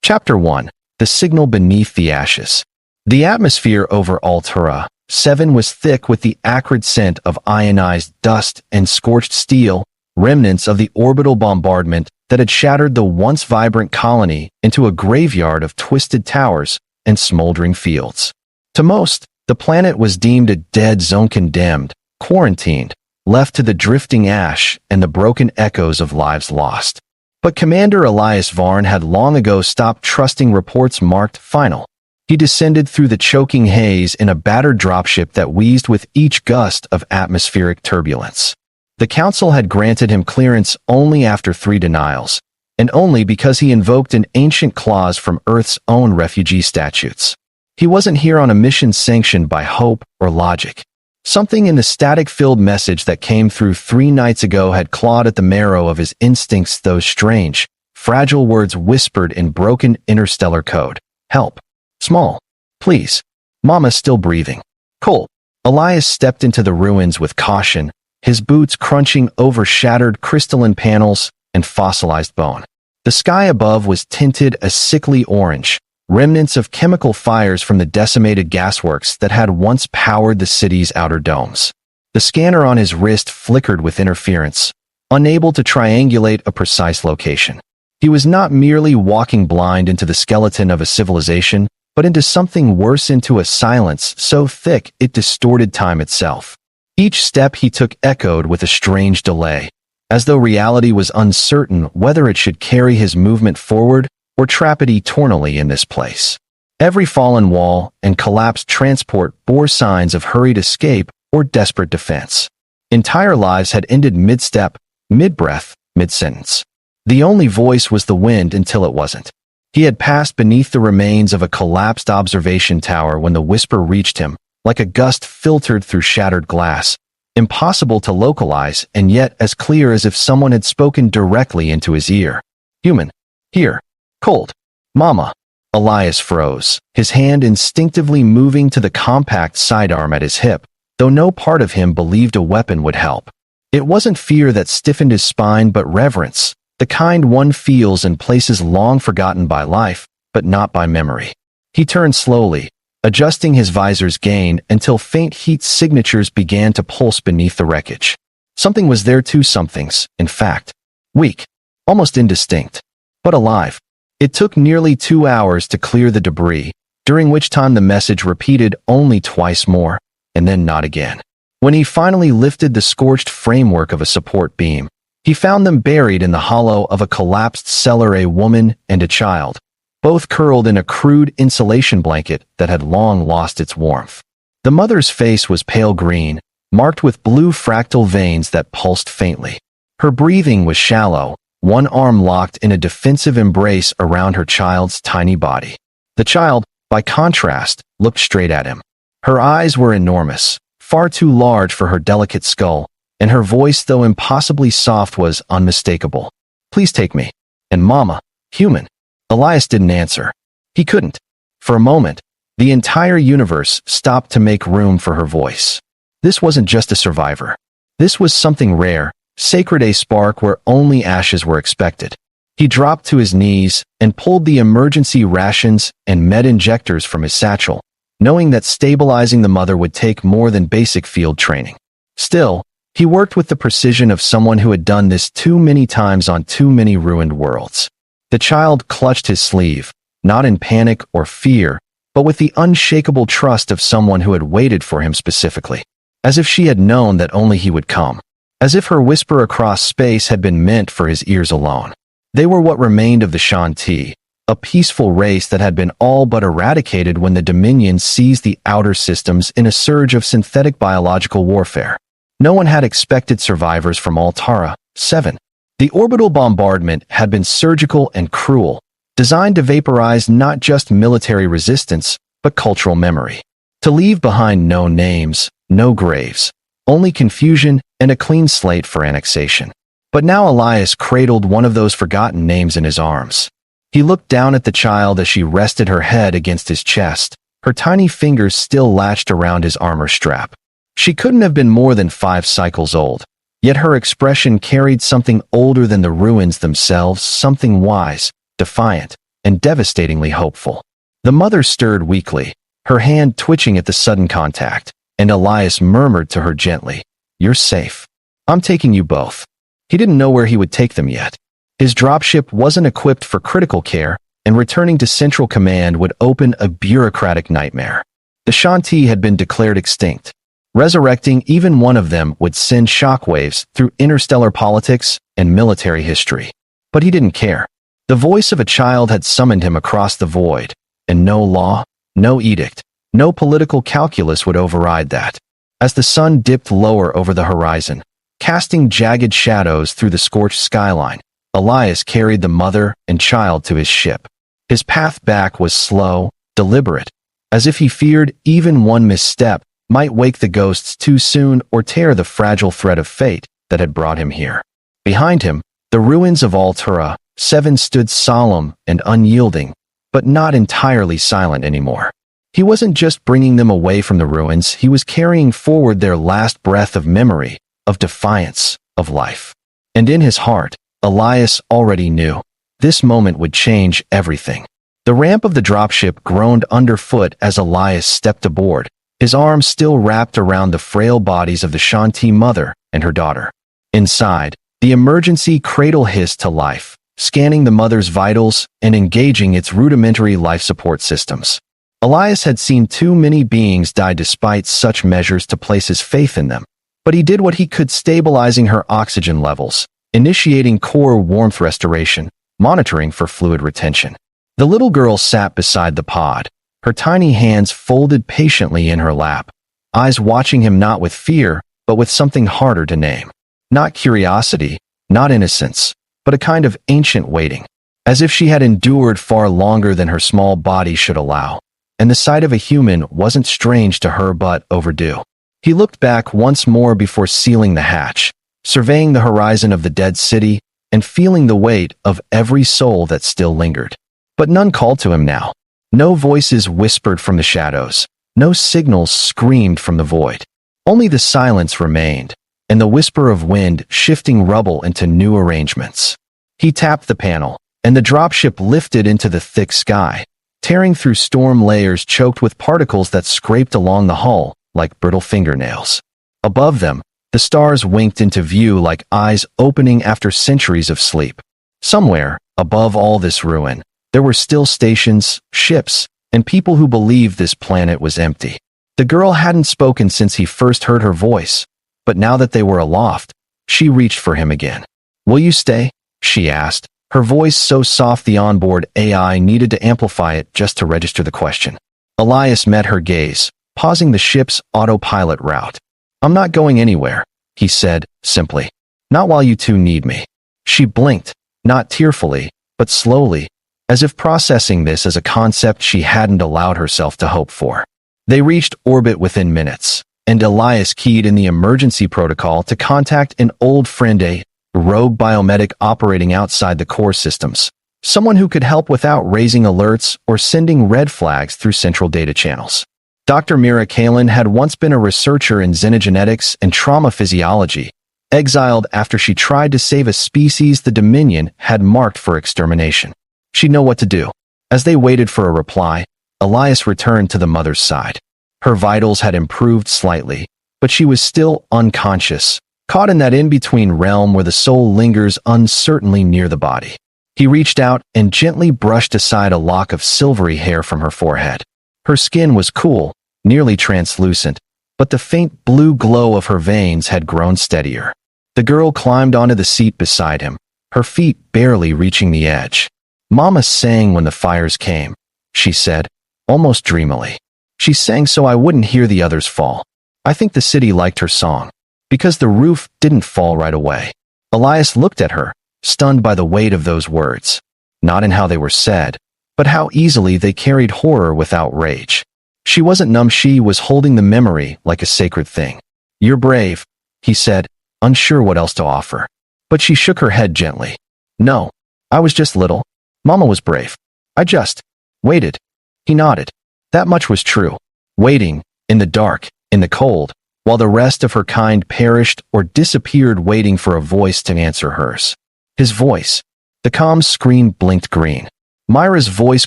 Chapter 1. The Signal Beneath the Ashes. The atmosphere over Altura 7 was thick with the acrid scent of ionized dust and scorched steel, remnants of the orbital bombardment that had shattered the once vibrant colony into a graveyard of twisted towers and smoldering fields. To most, the planet was deemed a dead zone, condemned, quarantined, left to the drifting ash and the broken echoes of lives lost. But Commander Elias Varn had long ago stopped trusting reports marked final. He descended through the choking haze in a battered dropship that wheezed with each gust of atmospheric turbulence. The Council had granted him clearance only after 3 denials, and only because he invoked an ancient clause from Earth's own refugee statutes. He wasn't here on a mission sanctioned by hope or logic. Something in the static-filled message that came through 3 nights ago had clawed at the marrow of his instincts, those strange, fragile words whispered in broken interstellar code. Help. Small. Please. Mama's still breathing. Cold. Elias stepped into the ruins with caution, his boots crunching over shattered crystalline panels and fossilized bone. The sky above was tinted a sickly orange, remnants of chemical fires from the decimated gasworks that had once powered the city's outer domes. The scanner on his wrist flickered with interference, unable to triangulate a precise location. He was not merely walking blind into the skeleton of a civilization, but into something worse, into a silence so thick it distorted time itself. Each step he took echoed with a strange delay, as though reality was uncertain whether it should carry his movement forward or trap it eternally in this place. Every fallen wall and collapsed transport bore signs of hurried escape or desperate defense. Entire lives had ended mid-step, mid-breath, mid-sentence. The only voice was the wind until it wasn't. He had passed beneath the remains of a collapsed observation tower when the whisper reached him, like a gust filtered through shattered glass, impossible to localize and yet as clear as if someone had spoken directly into his ear. Human. Here. Cold. Mama. Elias froze, his hand instinctively moving to the compact sidearm at his hip, though no part of him believed a weapon would help. It wasn't fear that stiffened his spine, but reverence, the kind one feels in places long forgotten by life, but not by memory. He turned slowly, adjusting his visor's gain until faint heat signatures began to pulse beneath the wreckage. Something was there too, somethings, in fact. Weak, almost indistinct, but alive. It took nearly 2 hours to clear the debris, during which time the message repeated only twice more, and then not again. When he finally lifted the scorched framework of a support beam, he found them buried in the hollow of a collapsed cellar, a woman and a child, both curled in a crude insulation blanket that had long lost its warmth. The mother's face was pale green, marked with blue fractal veins that pulsed faintly. Her breathing was shallow, one arm locked in a defensive embrace around her child's tiny body. The child, by contrast, looked straight at him. Her eyes were enormous, far too large for her delicate skull, and her voice, though impossibly soft, was unmistakable. Please take me. And Mama, human. Elias didn't answer. He couldn't. For a moment, the entire universe stopped to make room for her voice. This wasn't just a survivor. This was something rare, sacred, a spark where only ashes were expected. He dropped to his knees and pulled the emergency rations and med injectors from his satchel, knowing that stabilizing the mother would take more than basic field training. Still, he worked with the precision of someone who had done this too many times on too many ruined worlds. The child clutched his sleeve, not in panic or fear, but with the unshakable trust of someone who had waited for him specifically, as if she had known that only he would come. As if her whisper across space had been meant for his ears alone. They were what remained of the Shanti, a peaceful race that had been all but eradicated when the Dominion seized the outer systems in a surge of synthetic biological warfare. No one had expected survivors from Altura 7. The orbital bombardment had been surgical and cruel, designed to vaporize not just military resistance, but cultural memory. To leave behind no names, no graves, only confusion and a clean slate for annexation. But now Elias cradled one of those forgotten names in his arms. He looked down at the child as she rested her head against his chest, her tiny fingers still latched around his armor strap. She couldn't have been more than 5 cycles old, yet her expression carried something older than the ruins themselves, something wise, defiant, and devastatingly hopeful. The mother stirred weakly, her hand twitching at the sudden contact, and Elias murmured to her gently, "You're safe. I'm taking you both." He didn't know where he would take them yet. His dropship wasn't equipped for critical care, and returning to Central Command would open a bureaucratic nightmare. The Shanti had been declared extinct. Resurrecting even one of them would send shockwaves through interstellar politics and military history. But he didn't care. The voice of a child had summoned him across the void, and no law, no edict, no political calculus would override that. As the sun dipped lower over the horizon, casting jagged shadows through the scorched skyline, Elias carried the mother and child to his ship. His path back was slow, deliberate, as if he feared even one misstep might wake the ghosts too soon or tear the fragile thread of fate that had brought him here. Behind him, the ruins of Altura, 7 stood solemn and unyielding, but not entirely silent anymore. He wasn't just bringing them away from the ruins, he was carrying forward their last breath of memory, of defiance, of life. And in his heart, Elias already knew this moment would change everything. The ramp of the dropship groaned underfoot as Elias stepped aboard, his arms still wrapped around the frail bodies of the Shanti mother and her daughter. Inside, the emergency cradle hissed to life, scanning the mother's vitals and engaging its rudimentary life support systems. Elias had seen too many beings die despite such measures to place his faith in them, but he did what he could, stabilizing her oxygen levels, initiating core warmth restoration, monitoring for fluid retention. The little girl sat beside the pod, her tiny hands folded patiently in her lap, eyes watching him not with fear, but with something harder to name. Not curiosity, not innocence, but a kind of ancient waiting, as if she had endured far longer than her small body should allow, and the sight of a human wasn't strange to her but overdue. He looked back once more before sealing the hatch, surveying the horizon of the dead city and feeling the weight of every soul that still lingered. But none called to him now. No voices whispered from the shadows, no signals screamed from the void. Only the silence remained, and the whisper of wind shifting rubble into new arrangements. He tapped the panel, and the dropship lifted into the thick sky, tearing through storm layers choked with particles that scraped along the hull like brittle fingernails. Above them, the stars winked into view like eyes opening after centuries of sleep. Somewhere, above all this ruin, there were still stations, ships, and people who believed this planet was empty. The girl hadn't spoken since he first heard her voice, but now that they were aloft, she reached for him again. "Will you stay?" she asked, her voice so soft the onboard AI needed to amplify it just to register the question. Elias met her gaze, pausing the ship's autopilot route. "I'm not going anywhere," he said, simply. "Not while you two need me." She blinked, not tearfully, but slowly, as if processing this as a concept she hadn't allowed herself to hope for. They reached orbit within minutes, and Elias keyed in the emergency protocol to contact an old friend, a rogue biomedic operating outside the core systems, someone who could help without raising alerts or sending red flags through central data channels. Dr. Mira Kalin had once been a researcher in xenogenetics and trauma physiology, exiled after she tried to save a species the Dominion had marked for extermination. She'd know what to do. As they waited for a reply, Elias returned to the mother's side. Her vitals had improved slightly, but she was still unconscious, caught in that in-between realm where the soul lingers uncertainly near the body. He reached out and gently brushed aside a lock of silvery hair from her forehead. Her skin was cool, nearly translucent, but the faint blue glow of her veins had grown steadier. The girl climbed onto the seat beside him, her feet barely reaching the edge. "Mama sang when the fires came," she said, almost dreamily. "She sang so I wouldn't hear the others fall. I think the city liked her song, because the roof didn't fall right away." Elias looked at her, stunned by the weight of those words, not in how they were said, but how easily they carried horror without rage. She wasn't numb, she was holding the memory like a sacred thing. "You're brave," he said, unsure what else to offer. But she shook her head gently. "No, I was just little. Mama was brave. I just waited." He nodded. That much was true. Waiting, in the dark, in the cold, while the rest of her kind perished or disappeared waiting for a voice to answer hers. His voice. The comm screen blinked green. Myra's voice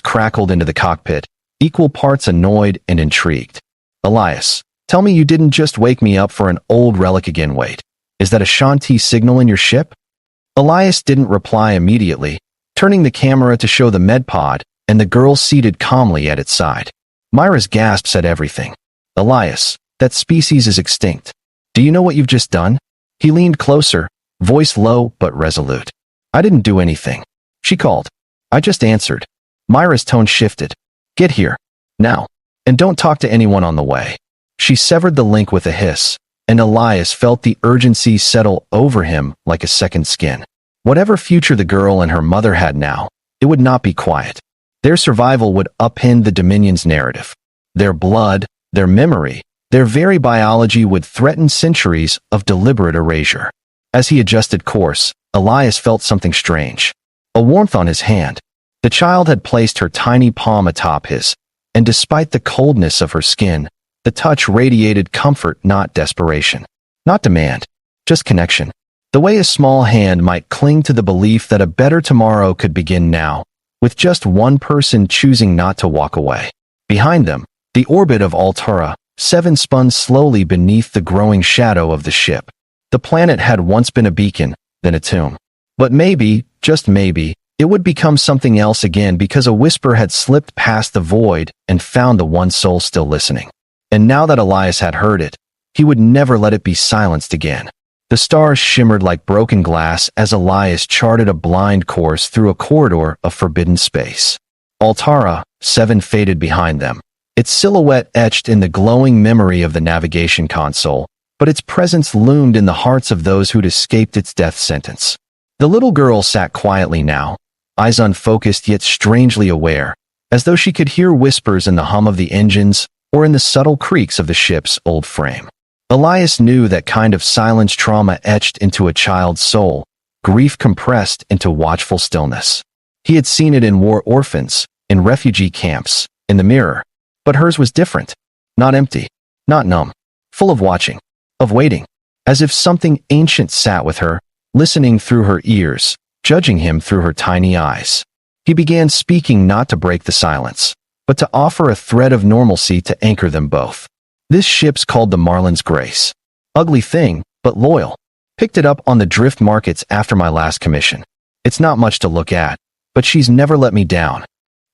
crackled into the cockpit, equal parts annoyed and intrigued. Elias, tell me you didn't just wake me up for an old relic again. Wait, is that a Shanti signal in your ship? Elias didn't reply immediately, turning the camera to show the medpod and the girl seated calmly at its side. Myra's gasp said everything. Elias, that species is extinct. Do you know what you've just done? He leaned closer, voice low but resolute. I didn't do anything. She called. I just answered. Myra's tone shifted. Get here. Now. And don't talk to anyone on the way. She severed the link with a hiss, and Elias felt the urgency settle over him like a second skin. Whatever future the girl and her mother had now, it would not be quiet. Their survival would upend the Dominion's narrative. Their blood, their memory, their very biology would threaten centuries of deliberate erasure. As he adjusted course, Elias felt something strange. A warmth on his hand. The child had placed her tiny palm atop his, and despite the coldness of her skin, the touch radiated comfort, not desperation. Not demand, just connection. The way a small hand might cling to the belief that a better tomorrow could begin now, with just one person choosing not to walk away. Behind them, the orbit of Altura 7 spun slowly beneath the growing shadow of the ship. The planet had once been a beacon, then a tomb. But maybe, just maybe, it would become something else again because a whisper had slipped past the void and found the one soul still listening. And now that Elias had heard it, he would never let it be silenced again. The stars shimmered like broken glass as Elias charted a blind course through a corridor of forbidden space. Altara 7 faded behind them, its silhouette etched in the glowing memory of the navigation console, but its presence loomed in the hearts of those who'd escaped its death sentence. The little girl sat quietly now, eyes unfocused yet strangely aware, as though she could hear whispers in the hum of the engines or in the subtle creaks of the ship's old frame. Elias knew that kind of silence trauma etched into a child's soul, grief compressed into watchful stillness. He had seen it in war orphans, in refugee camps, in the mirror. But hers was different. Not empty, not numb, full of watching, of waiting, as if something ancient sat with her, listening through her ears, judging him through her tiny eyes. He began speaking not to break the silence, but to offer a thread of normalcy to anchor them both. This ship's called the Marlin's Grace. Ugly thing, but loyal. Picked it up on the drift markets after my last commission. It's not much to look at, but she's never let me down.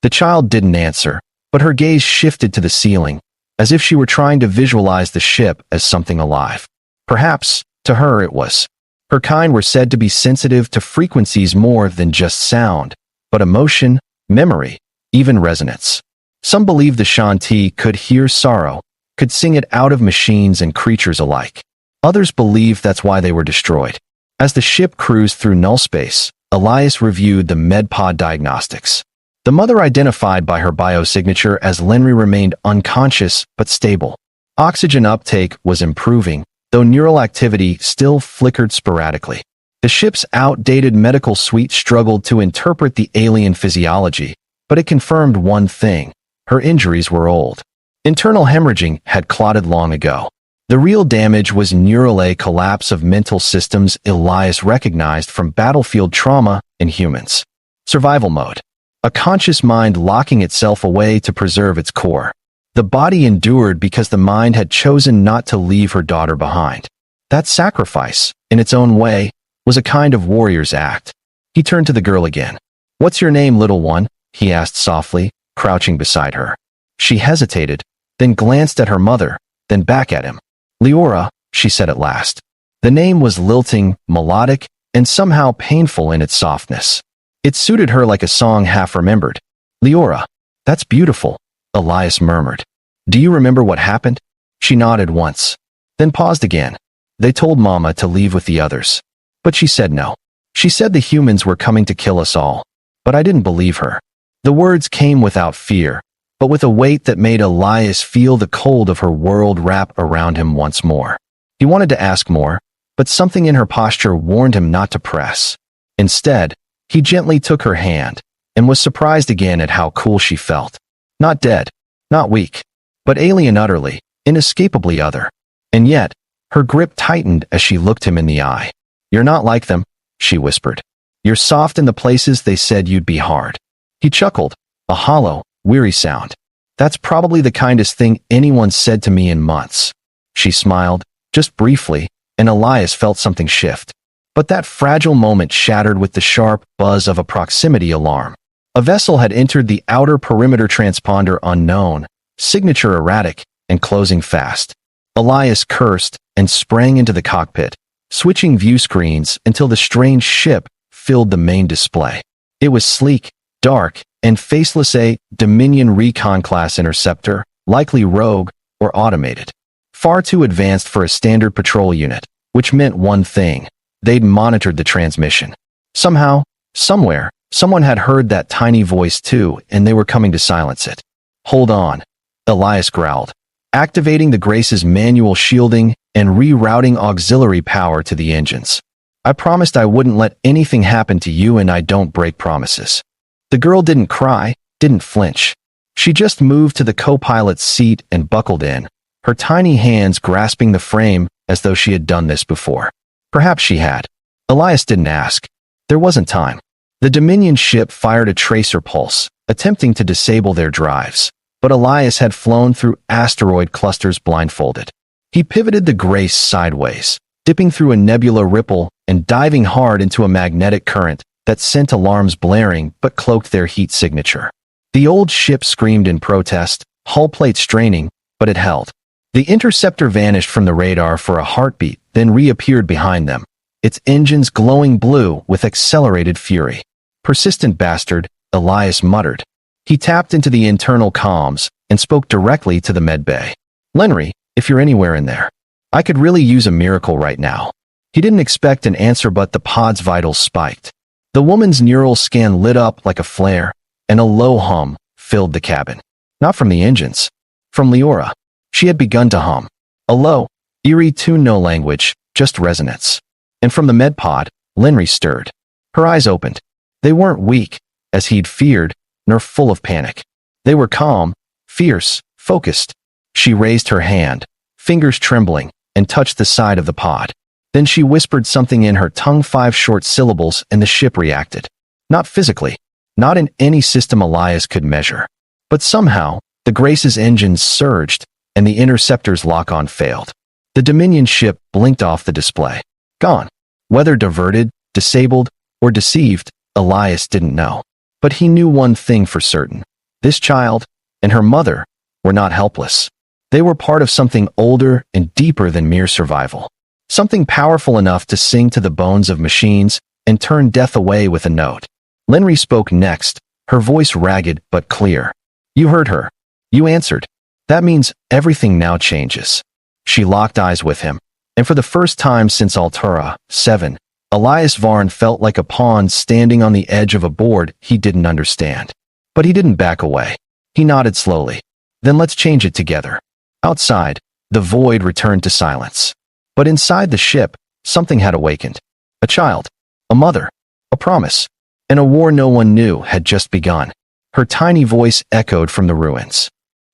The child didn't answer, but her gaze shifted to the ceiling, as if she were trying to visualize the ship as something alive. Perhaps, to her it was. Her kind were said to be sensitive to frequencies more than just sound, but emotion, memory, even resonance. Some believed the Shanti could hear sorrow, could sing it out of machines and creatures alike. Others believed that's why they were destroyed. As the ship cruised through null space, Elias reviewed the medpod diagnostics. The mother identified by her biosignature as Lenry remained unconscious but stable. Oxygen uptake was improving, though neural activity still flickered sporadically. The ship's outdated medical suite struggled to interpret the alien physiology, but it confirmed one thing: her injuries were old. Internal hemorrhaging had clotted long ago. The real damage was neural a collapse of mental systems Elias recognized from battlefield trauma in humans. Survival mode. A conscious mind locking itself away to preserve its core. The body endured because the mind had chosen not to leave her daughter behind. That sacrifice, in its own way, was a kind of warrior's act. He turned to the girl again. "What's your name, little one?" he asked softly, crouching beside her. She hesitated, then glanced at her mother, then back at him. "Leora," she said at last. The name was lilting, melodic, and somehow painful in its softness. It suited her like a song half remembered. "Leora, that's beautiful," Elias murmured. "Do you remember what happened?" She nodded once, then paused again. "They told Mama to leave with the others. But she said no. She said the humans were coming to kill us all. But I didn't believe her." The words came without fear, but with a weight that made Elias feel the cold of her world wrap around him once more. He wanted to ask more, but something in her posture warned him not to press. Instead, he gently took her hand, and was surprised again at how cool she felt. Not dead, not weak, but alien utterly, inescapably other. And yet, her grip tightened as she looked him in the eye. "You're not like them," she whispered. "You're soft in the places they said you'd be hard. He chuckled, a hollow, weary sound. That's probably the kindest thing anyone's said to me in months. She smiled, just briefly, and Elias felt something shift. But that fragile moment shattered with the sharp buzz of a proximity alarm. A vessel had entered the outer perimeter transponder unknown, signature erratic, and closing fast. Elias cursed and sprang into the cockpit, switching view screens until the strange ship filled the main display. It was sleek, dark, and faceless, a Dominion Recon class interceptor, likely rogue or automated. Far too advanced for a standard patrol unit, which meant one thing: they'd monitored the transmission. Somehow, somewhere, someone had heard that tiny voice too, and they were coming to silence it. Hold on, Elias growled, activating the Grace's manual shielding and rerouting auxiliary power to the engines. I promised I wouldn't let anything happen to you, and I don't break promises. The girl didn't cry, didn't flinch. She just moved to the co-pilot's seat and buckled in, her tiny hands grasping the frame as though she had done this before. Perhaps she had. Elias didn't ask. There wasn't time. The Dominion ship fired a tracer pulse, attempting to disable their drives, but Elias had flown through asteroid clusters blindfolded. He pivoted the Grace sideways, dipping through a nebula ripple and diving hard into a magnetic current that sent alarms blaring but cloaked their heat signature. The old ship screamed in protest, hull plate straining, but it held. The interceptor vanished from the radar for a heartbeat, then reappeared behind them, its engines glowing blue with accelerated fury. Persistent bastard, Elias muttered. He tapped into the internal comms and spoke directly to the medbay. Lenry, if you're anywhere in there, I could really use a miracle right now. He didn't expect an answer, but the pod's vitals spiked. The woman's neural scan lit up like a flare, and a low hum filled the cabin. Not from the engines. From Leora. She had begun to hum. A low, eerie tune, no language, just resonance. And from the med pod, Lenry stirred. Her eyes opened. They weren't weak, as he'd feared, nor full of panic. They were calm, fierce, focused. She raised her hand, fingers trembling, and touched the side of the pod. Then she whispered something in her tongue, 5 short syllables, and the ship reacted. Not physically, not in any system Elias could measure. But somehow, the Grace's engines surged, and the interceptor's lock-on failed. The Dominion ship blinked off the display. Gone. Whether diverted, disabled, or deceived, Elias didn't know. But he knew one thing for certain. This child, and her mother, were not helpless. They were part of something older and deeper than mere survival. Something powerful enough to sing to the bones of machines and turn death away with a note. Lenry spoke next, her voice ragged but clear. You heard her. You answered. That means everything now changes. She locked eyes with him, and for the first time since Altura 7, Elias Varn felt like a pawn standing on the edge of a board he didn't understand. But he didn't back away. He nodded slowly. Then let's change it together. Outside, the void returned to silence. But inside the ship, something had awakened. A child, a mother, a promise, and a war no one knew had just begun. Her tiny voice echoed from the ruins.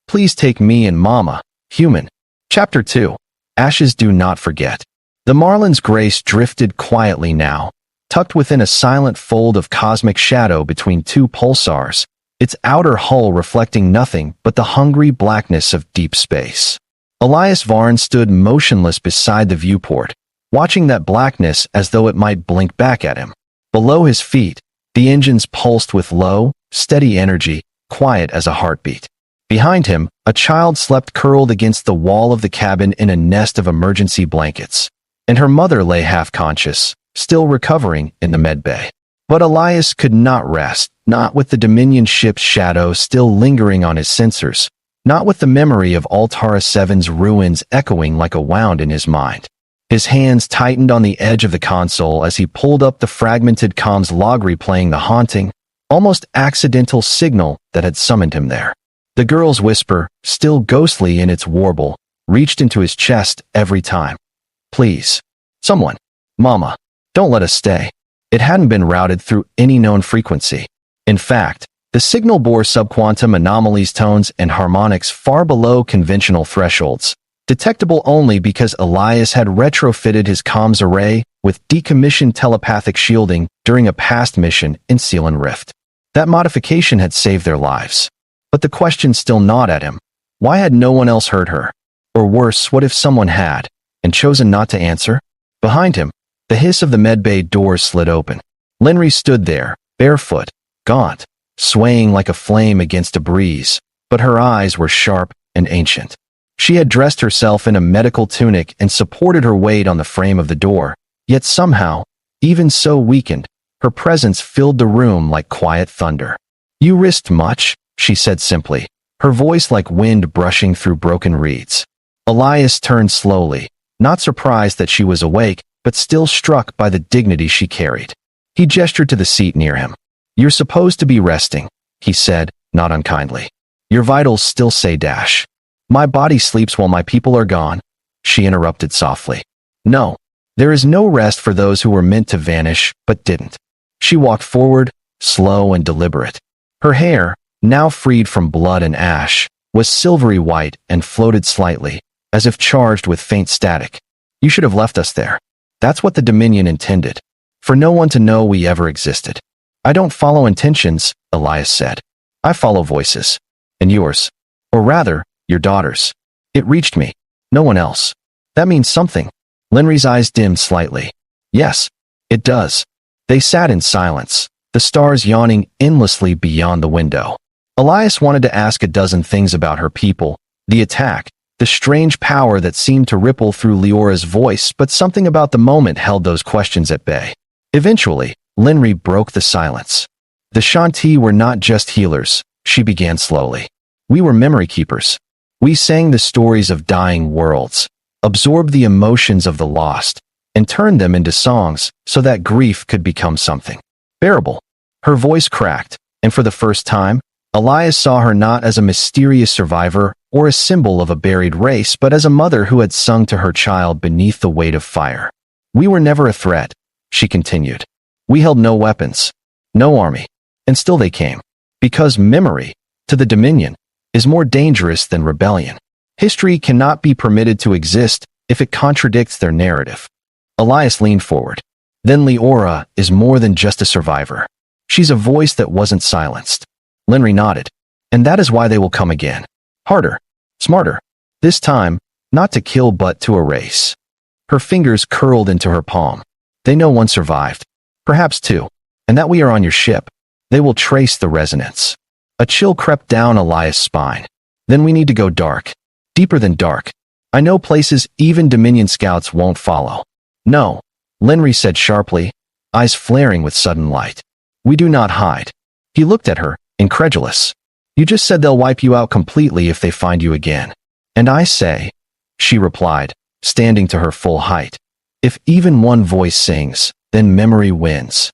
Please take me and Mama, human. Chapter 2. Ashes Do Not Forget. The Marlin's Grace drifted quietly now, tucked within a silent fold of cosmic shadow between 2 pulsars, its outer hull reflecting nothing but the hungry blackness of deep space. Elias Varn stood motionless beside the viewport, watching that blackness as though it might blink back at him. Below his feet, the engines pulsed with low, steady energy, quiet as a heartbeat. Behind him, a child slept curled against the wall of the cabin in a nest of emergency blankets, and her mother lay half-conscious, still recovering in the medbay. But Elias could not rest, not with the Dominion ship's shadow still lingering on his sensors, not with the memory of Altara 7's ruins echoing like a wound in his mind. His hands tightened on the edge of the console as he pulled up the fragmented comms log replaying the haunting, almost accidental signal that had summoned him there. The girl's whisper, still ghostly in its warble, reached into his chest every time. Please. Someone. Mama. Don't let us stay. It hadn't been routed through any known frequency. In fact, the signal bore subquantum anomalies, tones, and harmonics far below conventional thresholds, detectable only because Elias had retrofitted his comms array with decommissioned telepathic shielding during a past mission in Sealand Rift. That modification had saved their lives. But the question still gnawed at him. Why had no one else heard her? Or worse, what if someone had, and chosen not to answer? Behind him, the hiss of the medbay doors slid open. Lenry stood there, barefoot, gaunt, swaying like a flame against a breeze, but her eyes were sharp and ancient. She had dressed herself in a medical tunic and supported her weight on the frame of the door, yet somehow, even so weakened, her presence filled the room like quiet thunder. "You risked much," she said simply, her voice like wind brushing through broken reeds. Elias turned slowly, not surprised that she was awake, but still struck by the dignity she carried. He gestured to the seat near him. "You're supposed to be resting," he said, not unkindly. "Your vitals still say dash." "My body sleeps while my people are gone," she interrupted softly. "No, there is no rest for those who were meant to vanish, but didn't." She walked forward, slow and deliberate. Her hair, now freed from blood and ash, was silvery white and floated slightly, as if charged with faint static. "You should have left us there. That's what the Dominion intended. For no one to know we ever existed." "I don't follow intentions," Elias said. "I follow voices. And yours. Or rather, your daughter's. It reached me. No one else. That means something." Lenry's eyes dimmed slightly. "Yes, it does." They sat in silence, the stars yawning endlessly beyond the window. Elias wanted to ask a dozen things about her people, the attack, the strange power that seemed to ripple through Leora's voice, but something about the moment held those questions at bay. Eventually, Lenry broke the silence. "The Shanti were not just healers," she began slowly. "We were memory keepers. We sang the stories of dying worlds, absorbed the emotions of the lost, and turned them into songs so that grief could become something bearable." Her voice cracked, and for the first time, Elias saw her not as a mysterious survivor or a symbol of a buried race, but as a mother who had sung to her child beneath the weight of fire. "We were never a threat," she continued. "We held no weapons, no army, and still they came. Because memory, to the Dominion, is more dangerous than rebellion. History cannot be permitted to exist if it contradicts their narrative." Elias leaned forward. "Then Leora is more than just a survivor. She's a voice that wasn't silenced." Lenry nodded. "And that is why they will come again. Harder, smarter. This time, not to kill but to erase." Her fingers curled into her palm. "They know one survived. Perhaps two. And that we are on your ship. They will trace the resonance." A chill crept down Elias' spine. "Then we need to go dark. Deeper than dark. I know places even Dominion scouts won't follow." "No," Lenry said sharply, eyes flaring with sudden light. "We do not hide." He looked at her, incredulous. "You just said they'll wipe you out completely if they find you again." "And I say," she replied, standing to her full height, "if even one voice sings, then memory wins."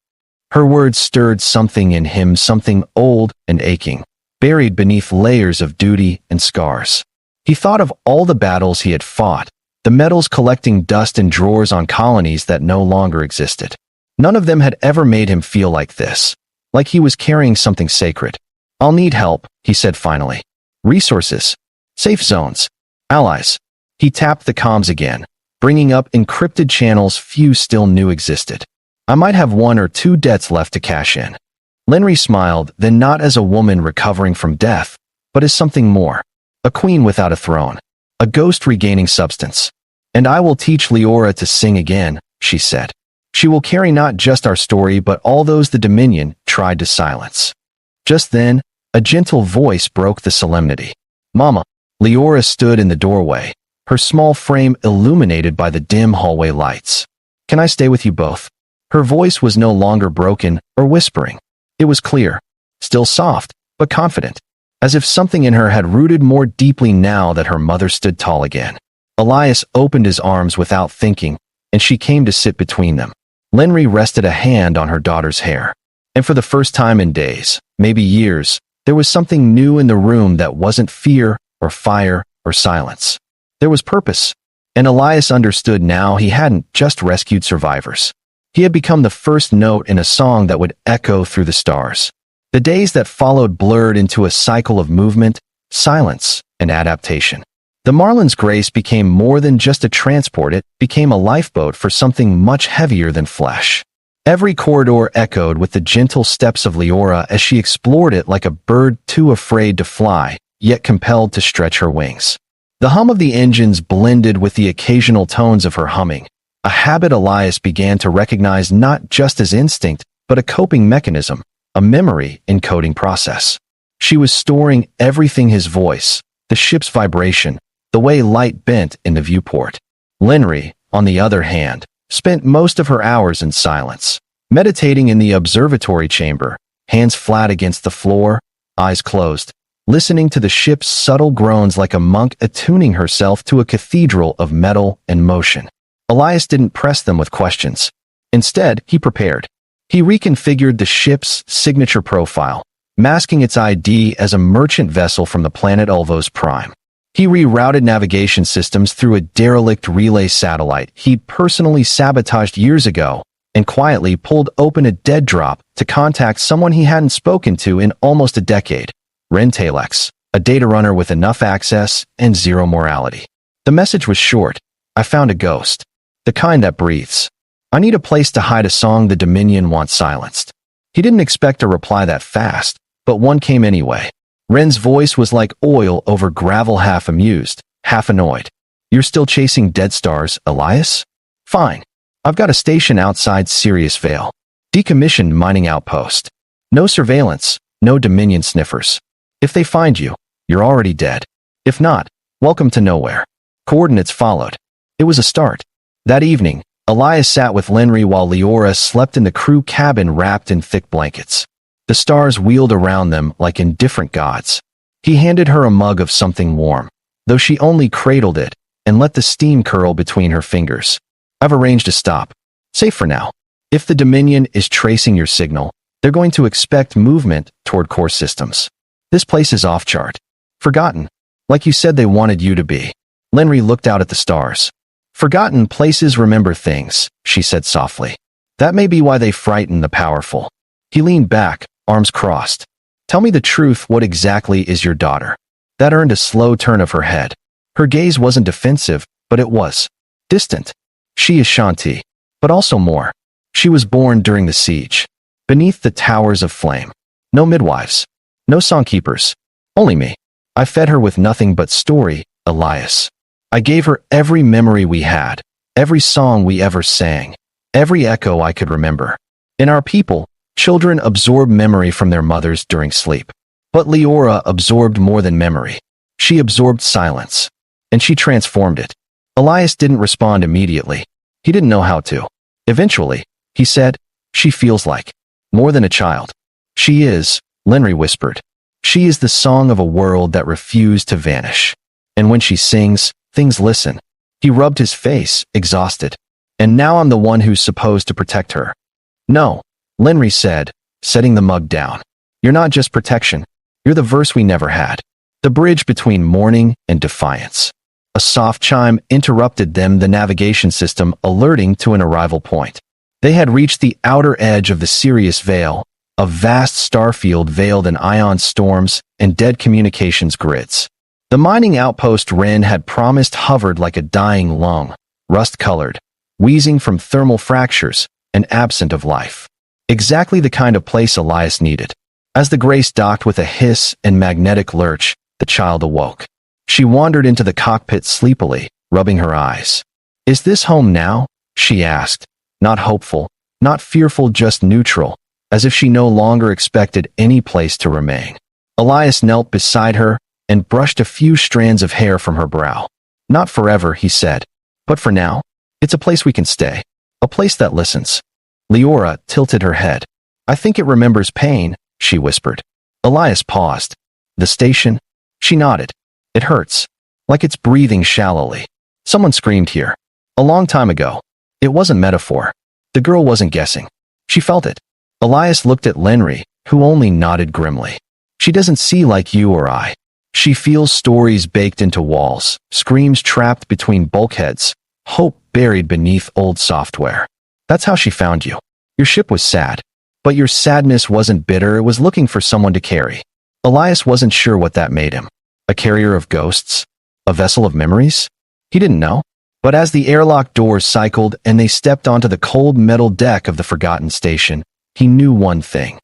Her words stirred something in him, something old and aching, buried beneath layers of duty and scars. He thought of all the battles he had fought, the medals collecting dust in drawers on colonies that no longer existed. None of them had ever made him feel like this, like he was carrying something sacred. "I'll need help," he said finally. "Resources. Safe zones. Allies." He tapped the comms again, bringing up encrypted channels few still knew existed. "I might have 1 or 2 debts left to cash in." Lenry smiled, then not as a woman recovering from death, but as something more. A queen without a throne. A ghost regaining substance. "And I will teach Leora to sing again," she said. "She will carry not just our story but all those the Dominion tried to silence." Just then, a gentle voice broke the solemnity. "Mama." Leora stood in the doorway, her small frame illuminated by the dim hallway lights. "Can I stay with you both?" Her voice was no longer broken or whispering. It was clear, still soft, but confident, as if something in her had rooted more deeply now that her mother stood tall again. Elias opened his arms without thinking, and she came to sit between them. Lenry rested a hand on her daughter's hair. And for the first time in days, maybe years, there was something new in the room that wasn't fear or fire or silence. There was purpose. And Elias understood now he hadn't just rescued survivors. He had become the first note in a song that would echo through the stars. The days that followed blurred into a cycle of movement, silence, and adaptation. The Marlin's grace became more than just a transport, it became a lifeboat for something much heavier than flesh. Every corridor echoed with the gentle steps of Leora as she explored it like a bird too afraid to fly, yet compelled to stretch her wings. The hum of the engines blended with the occasional tones of her humming, a habit Elias began to recognize not just as instinct, but a coping mechanism, a memory encoding process. She was storing everything: his voice, the ship's vibration, the way light bent in the viewport. Lenry, on the other hand, spent most of her hours in silence, meditating in the observatory chamber, hands flat against the floor, eyes closed, listening to the ship's subtle groans like a monk attuning herself to a cathedral of metal and motion. Elias didn't press them with questions. Instead, he prepared. He reconfigured the ship's signature profile, masking its ID as a merchant vessel from the planet Ulvos Prime. He rerouted navigation systems through a derelict relay satellite he'd personally sabotaged years ago, and quietly pulled open a dead drop to contact someone he hadn't spoken to in almost a decade, Ren Telex, a data runner with enough access and zero morality. The message was short. I found a ghost. The kind that breathes. I need a place to hide a song the Dominion wants silenced. He didn't expect a reply that fast, but one came anyway. Ren's voice was like oil over gravel, half amused, half annoyed. You're still chasing dead stars, Elias? Fine. I've got a station outside Sirius Vale. Decommissioned mining outpost. No surveillance, no Dominion sniffers. If they find you, you're already dead. If not, welcome to nowhere. Coordinates followed. It was a start. That evening, Elias sat with Lenry while Leora slept in the crew cabin wrapped in thick blankets. The stars wheeled around them like indifferent gods. He handed her a mug of something warm, though she only cradled it and let the steam curl between her fingers. I've arranged a stop. Safe for now. If the Dominion is tracing your signal, they're going to expect movement toward core systems. This place is off-chart. Forgotten. Like you said they wanted you to be. Lenry looked out at the stars. Forgotten places remember things, she said softly. That may be why they frighten the powerful. He leaned back, arms crossed. Tell me the truth, what exactly is your daughter? That earned a slow turn of her head. Her gaze wasn't defensive, but it was distant. She is Shanti, but also more. She was born during the siege, beneath the towers of flame. No midwives, no songkeepers, only me. I fed her with nothing but story, Elias. I gave her every memory we had, every song we ever sang, every echo I could remember. In our people, children absorb memory from their mothers during sleep. But Leora absorbed more than memory. She absorbed silence, and she transformed it. Elias didn't respond immediately. He didn't know how to. Eventually, he said, she feels like more than a child. She is, Lenry whispered. She is the song of a world that refused to vanish. And when she sings, things listen. He rubbed his face, exhausted. And now I'm the one who's supposed to protect her. No, Lenry said, setting the mug down. You're not just protection. You're the verse we never had. The bridge between mourning and defiance. A soft chime interrupted them, the navigation system alerting to an arrival point. They had reached the outer edge of the Sirius Vale, a vast starfield veiled in ion storms and dead communications grids. The mining outpost Ren had promised hovered like a dying lung, rust-colored, wheezing from thermal fractures, and absent of life. Exactly the kind of place Elias needed. As the Grace docked with a hiss and magnetic lurch, the child awoke. She wandered into the cockpit sleepily, rubbing her eyes. Is this home now? She asked, not hopeful, not fearful, just neutral, as if she no longer expected any place to remain. Elias knelt beside her and brushed a few strands of hair from her brow. Not forever, he said, but for now, it's a place we can stay, a place that listens. Leora tilted her head. I think it remembers pain, she whispered. Elias paused. The station? She nodded. It hurts, like it's breathing shallowly. Someone screamed here. A long time ago. It wasn't metaphor. The girl wasn't guessing. She felt it. Elias looked at Lenry, who only nodded grimly. She doesn't see like you or I. She feels stories baked into walls, screams trapped between bulkheads, hope buried beneath old software. That's how she found you. Your ship was sad. But your sadness wasn't bitter, it was looking for someone to carry. Elias wasn't sure what that made him. A carrier of ghosts? A vessel of memories? He didn't know. But as the airlock doors cycled and they stepped onto the cold metal deck of the forgotten station, he knew one thing.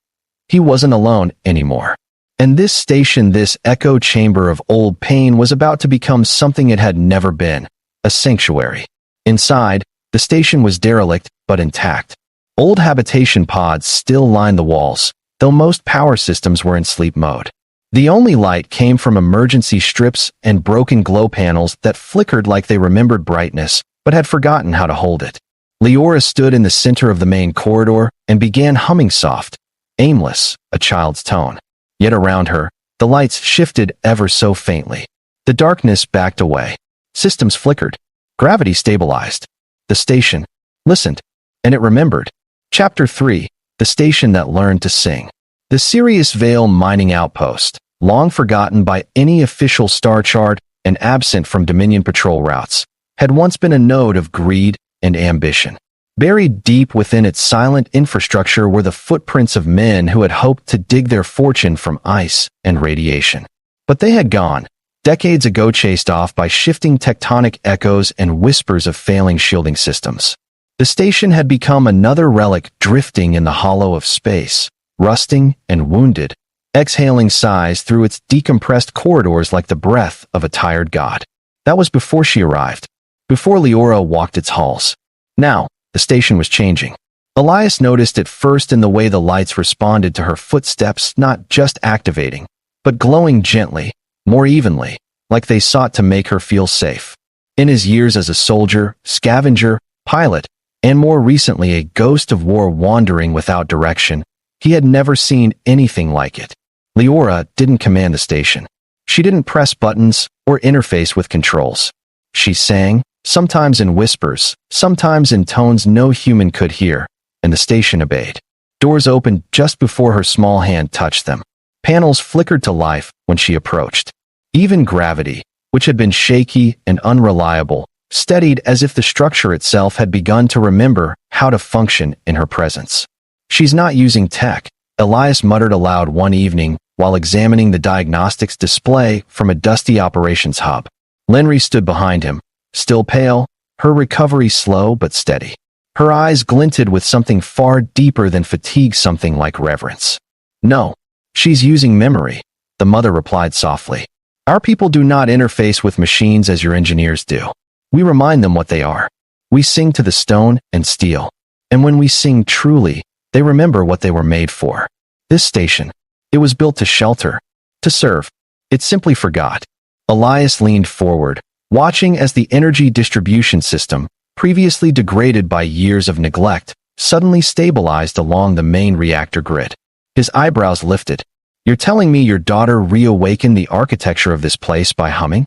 He wasn't alone anymore. And this station, this echo chamber of old pain, was about to become something it had never been, a sanctuary. Inside, the station was derelict but intact. Old habitation pods still lined the walls, though most power systems were in sleep mode. The only light came from emergency strips and broken glow panels that flickered like they remembered brightness, but had forgotten how to hold it. Leora stood in the center of the main corridor and began humming soft, aimless, a child's tone. Yet around her, the lights shifted ever so faintly. The darkness backed away. Systems flickered. Gravity stabilized. The station listened, and it remembered. Chapter 3, The Station That Learned to Sing. The Sirius Vale mining outpost, long forgotten by any official star chart and absent from Dominion patrol routes, had once been a node of greed and ambition. Buried deep within its silent infrastructure were the footprints of men who had hoped to dig their fortune from ice and radiation. But they had gone, decades ago, chased off by shifting tectonic echoes and whispers of failing shielding systems. The station had become another relic drifting in the hollow of space, rusting and wounded, exhaling sighs through its decompressed corridors like the breath of a tired god. That was before she arrived, before Leora walked its halls. Now, the station was changing. Elias noticed it first in the way the lights responded to her footsteps, not just activating, but glowing gently, more evenly, like they sought to make her feel safe. In his years as a soldier, scavenger, pilot, and more recently a ghost of war wandering without direction, he had never seen anything like it. Leora didn't command the station. She didn't press buttons or interface with controls. She sang, sometimes in whispers, sometimes in tones no human could hear, and the station obeyed. Doors opened just before her small hand touched them. Panels flickered to life when she approached. Even gravity, which had been shaky and unreliable, steadied as if the structure itself had begun to remember how to function in her presence. "She's not using tech," Elias muttered aloud one evening while examining the diagnostics display from a dusty operations hub. Lenry stood behind him, still pale, her recovery slow but steady. Her eyes glinted with something far deeper than fatigue, something like reverence. "No, she's using memory," the mother replied softly. "Our people do not interface with machines as your engineers do. We remind them what they are. We sing to the stone and steel. And when we sing truly, they remember what they were made for. This station, it was built to shelter, to serve. It simply forgot." Elias leaned forward, watching as the energy distribution system, previously degraded by years of neglect, suddenly stabilized along the main reactor grid. His eyebrows lifted. "You're telling me your daughter reawakened the architecture of this place by humming?"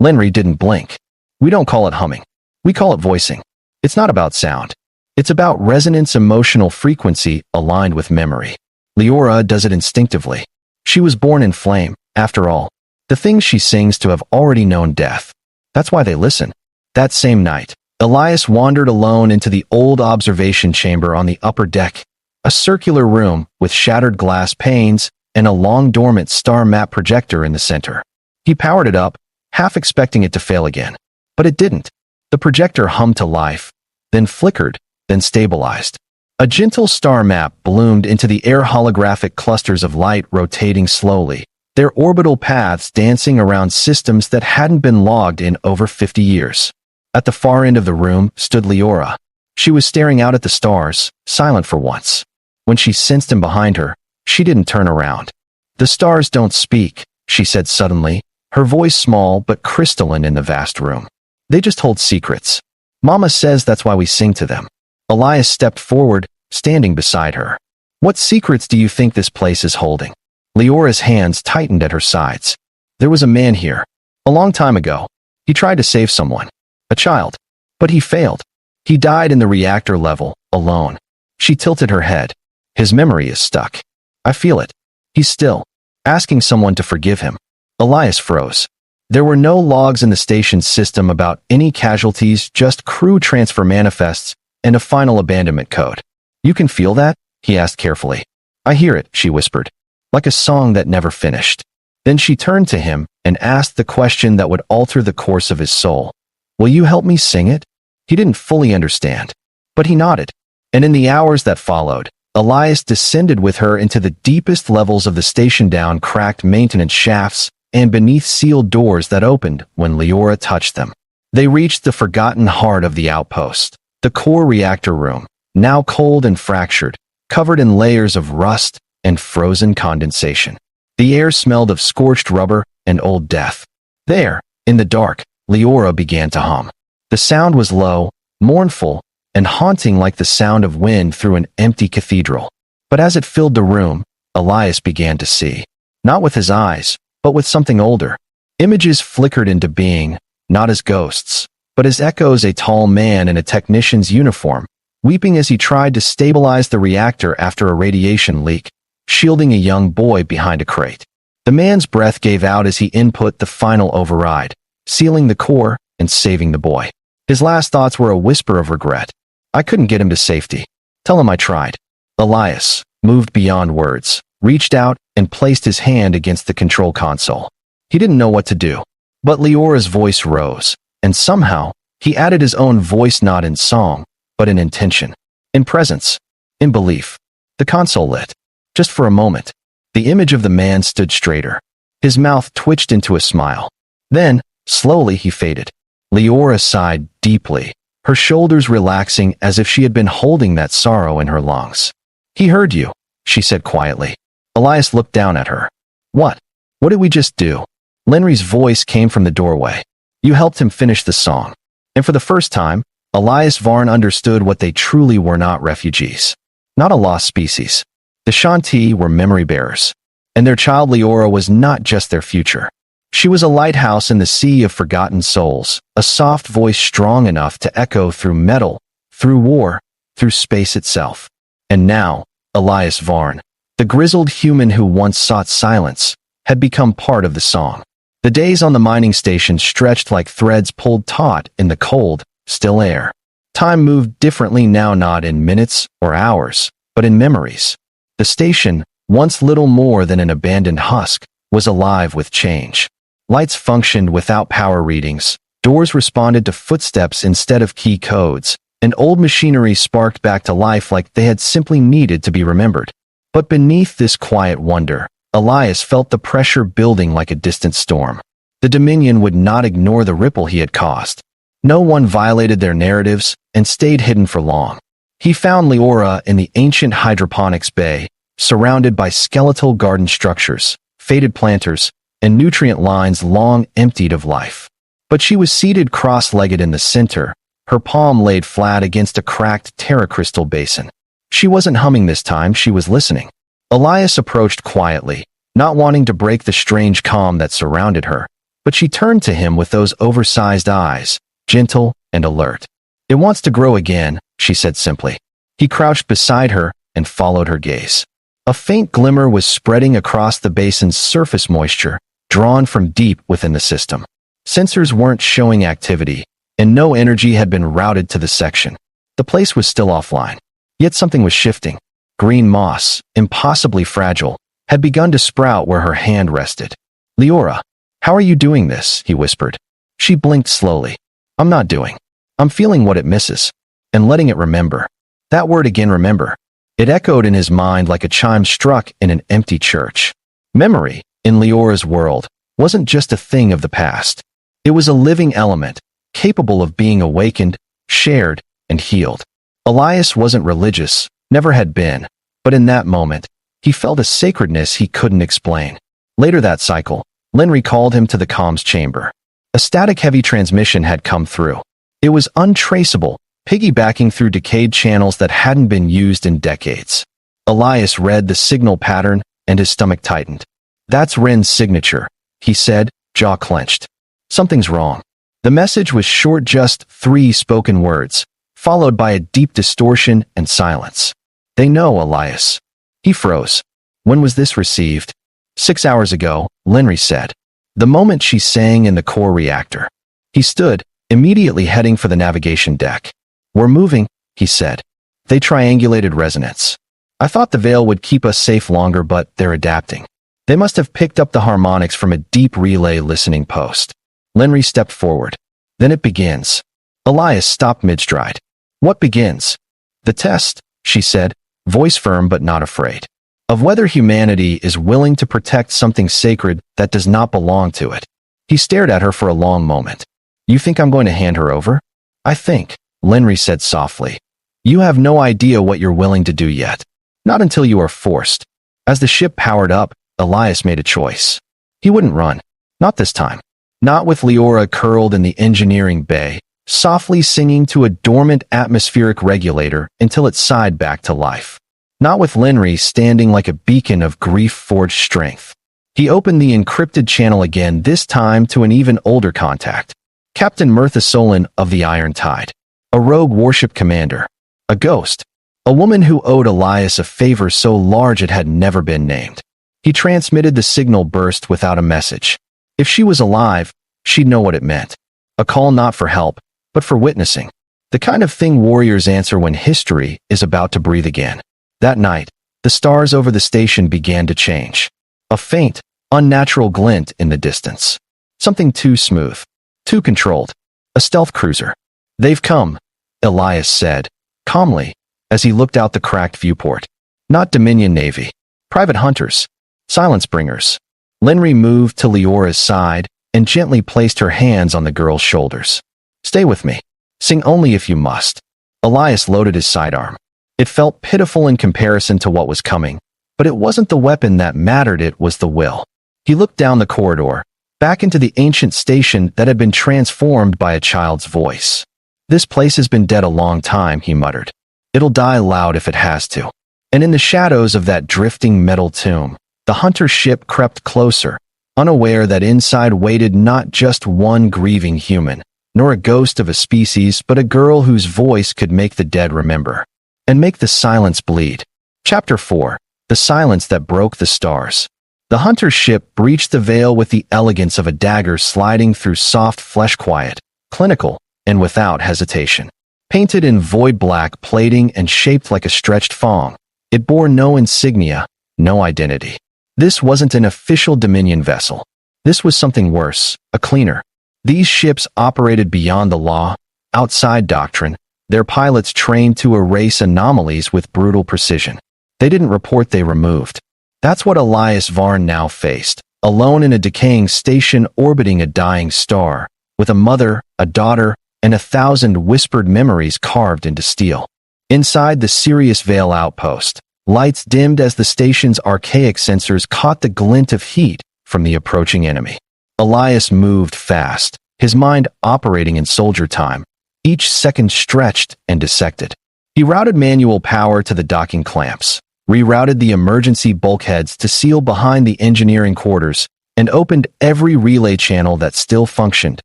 Lenry didn't blink. "We don't call it humming. We call it voicing. It's not about sound. It's about resonance, emotional frequency aligned with memory. Leora does it instinctively. She was born in flame, after all. The things she sings to have already known death. That's why they listen." That same night, Elias wandered alone into the old observation chamber on the upper deck, a circular room with shattered glass panes and a long dormant star map projector in the center. He powered it up, half expecting it to fail again. But it didn't. The projector hummed to life, then flickered, then stabilized. A gentle star map bloomed into the air, holographic clusters of light rotating slowly, their orbital paths dancing around systems that hadn't been logged in over 50 years. At the far end of the room stood Leora. She was staring out at the stars, silent for once. When she sensed him behind her, she didn't turn around. "The stars don't speak," she said suddenly, her voice small but crystalline in the vast room. "They just hold secrets. Mama says that's why we sing to them." Elias stepped forward, standing beside her. "What secrets do you think this place is holding?" Leora's hands tightened at her sides. "There was a man here. A long time ago. He tried to save someone. A child. But he failed. He died in the reactor level, alone." She tilted her head. "His memory is stuck. I feel it. He's still asking someone to forgive him." Elias froze. There were no logs in the station's system about any casualties, just crew transfer manifests and a final abandonment code. "You can feel that?" he asked carefully. "I hear it," she whispered, "like a song that never finished." Then she turned to him and asked the question that would alter the course of his soul. Will you help me sing it? He didn't fully understand, but he nodded. And in the hours that followed, Elias descended with her into the deepest levels of the station, down cracked maintenance shafts and beneath sealed doors that opened when Leora touched them. They reached the forgotten heart of the outpost, the core reactor room, now cold and fractured, covered in layers of rust and frozen condensation. The air smelled of scorched rubber and old death. There, in the dark, Leora began to hum. The sound was low, mournful, and haunting, like the sound of wind through an empty cathedral. But as it filled the room, Elias began to see. Not with his eyes, but with something older. Images flickered into being, not as ghosts, but as echoes. A tall man in a technician's uniform, weeping as he tried to stabilize the reactor after a radiation leak, shielding a young boy behind a crate. The man's breath gave out as he input the final override, sealing the core and saving the boy. His last thoughts were a whisper of regret. I couldn't get him to safety. Tell him I tried. Elias, moved beyond words, reached out and placed his hand against the control console. He didn't know what to do. But Leora's voice rose, and somehow, he added his own voice, not in song, but in intention, in presence, in belief. The console lit. Just for a moment, the image of the man stood straighter. His mouth twitched into a smile. Then, slowly he faded. Leora sighed deeply, her shoulders relaxing as if she had been holding that sorrow in her lungs. He heard you, she said quietly. Elias looked down at her. What? What did we just do? Lenry's voice came from the doorway. You helped him finish the song. And for the first time, Elias Varn understood what they truly were: not refugees. Not a lost species. The Shanti were memory bearers. And their child Leora was not just their future. She was a lighthouse in the sea of forgotten souls, a soft voice strong enough to echo through metal, through war, through space itself. And now, Elias Varn, the grizzled human who once sought silence, had become part of the song. The days on the mining station stretched like threads pulled taut in the cold, still air. Time moved differently now, not in minutes or hours, but in memories. The station, once little more than an abandoned husk, was alive with change. Lights functioned without power readings, doors responded to footsteps instead of key codes, and old machinery sparked back to life like they had simply needed to be remembered. But beneath this quiet wonder, Elias felt the pressure building like a distant storm. The Dominion would not ignore the ripple he had caused. No one violated their narratives and stayed hidden for long. He found Leora in the ancient hydroponics bay, surrounded by skeletal garden structures, faded planters, and nutrient lines long emptied of life. But she was seated cross-legged in the center, her palm laid flat against a cracked terracrystal basin. She wasn't humming this time, she was listening. Elias approached quietly, not wanting to break the strange calm that surrounded her, but she turned to him with those oversized eyes, gentle and alert. It wants to grow again, she said simply. He crouched beside her and followed her gaze. A faint glimmer was spreading across the basin's surface, moisture, drawn from deep within the system. Sensors weren't showing activity, and no energy had been routed to the section. The place was still offline. Yet something was shifting. Green moss, impossibly fragile, had begun to sprout where her hand rested. Leora, how are you doing this? He whispered. She blinked slowly. I'm not doing. I'm feeling what it misses. And letting it remember. That word again, remember. It echoed in his mind like a chime struck in an empty church. Memory, in Leora's world, wasn't just a thing of the past. It was a living element, capable of being awakened, shared, and healed. Elias wasn't religious, never had been, but in that moment, he felt a sacredness he couldn't explain. Later that cycle, Lenry called him to the comms chamber. A static-heavy transmission had come through. It was untraceable, piggybacking through decayed channels that hadn't been used in decades. Elias read the signal pattern, and his stomach tightened. That's Ren's signature, he said, jaw clenched. Something's wrong. The message was short, just 3 spoken words, followed by a deep distortion and silence. They know, Elias. He froze. When was this received? 6 hours ago, Lenry said. The moment she sang in the core reactor. He stood, immediately heading for the navigation deck. We're moving, he said. They triangulated resonance. I thought the veil would keep us safe longer, but they're adapting. They must have picked up the harmonics from a deep relay listening post. Lenry stepped forward. Then it begins. Elias stopped mid-stride. What begins? The test, she said, voice firm but not afraid, of whether humanity is willing to protect something sacred that does not belong to it. He stared at her for a long moment. You think I'm going to hand her over? I think, Lenry said softly. You have no idea what you're willing to do yet. Not until you are forced. As the ship powered up, Elias made a choice. He wouldn't run. Not this time. Not with Leora curled in the engineering bay, softly singing to a dormant atmospheric regulator until it sighed back to life. Not with Lenry standing like a beacon of grief-forged strength. He opened the encrypted channel again, this time to an even older contact. Captain Mirtha Solon of the Iron Tide. A rogue warship commander. A ghost. A woman who owed Elias a favor so large it had never been named. He transmitted the signal burst without a message. If she was alive, she'd know what it meant. A call not for help, but for witnessing. The kind of thing warriors answer when history is about to breathe again. That night, the stars over the station began to change. A faint, unnatural glint in the distance. Something too smooth. Too controlled. A stealth cruiser. They've come, Elias said, calmly, as he looked out the cracked viewport. Not Dominion Navy. Private hunters. Silence bringers. Lenry moved to Leora's side and gently placed her hands on the girl's shoulders. Stay with me. Sing only if you must. Elias loaded his sidearm. It felt pitiful in comparison to what was coming, but it wasn't the weapon that mattered, it was the will. He looked down the corridor, back into the ancient station that had been transformed by a child's voice. This place has been dead a long time, he muttered. It'll die loud if it has to. And in the shadows of that drifting metal tomb, the hunter ship crept closer, unaware that inside waited not just one grieving human, nor a ghost of a species, but a girl whose voice could make the dead remember, and make the silence bleed. Chapter 4. The Silence That Broke the Stars. The hunter ship breached the veil with the elegance of a dagger sliding through soft flesh, quiet, clinical, and without hesitation. Painted in void black plating and shaped like a stretched thong, it bore no insignia, no identity. This wasn't an official Dominion vessel. This was something worse, a cleaner. These ships operated beyond the law, outside doctrine, their pilots trained to erase anomalies with brutal precision. They didn't report, they removed. That's what Elias Varn now faced, alone in a decaying station orbiting a dying star, with a mother, a daughter, and 1,000 whispered memories carved into steel. Inside the Sirius Vale outpost, lights dimmed as the station's archaic sensors caught the glint of heat from the approaching enemy. Elias moved fast, his mind operating in soldier time, each second stretched and dissected. He routed manual power to the docking clamps, rerouted the emergency bulkheads to seal behind the engineering quarters, and opened every relay channel that still functioned,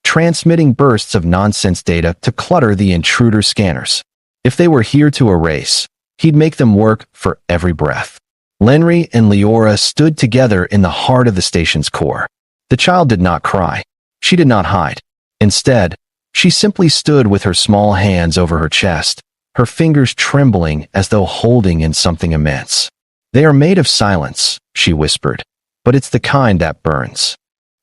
transmitting bursts of nonsense data to clutter the intruder scanners. If they were here to erase, he'd make them work for every breath. Lenry and Leora stood together in the heart of the station's core. The child did not cry. She did not hide. Instead, she simply stood with her small hands over her chest, her fingers trembling as though holding in something immense. They are made of silence, she whispered, but it's the kind that burns.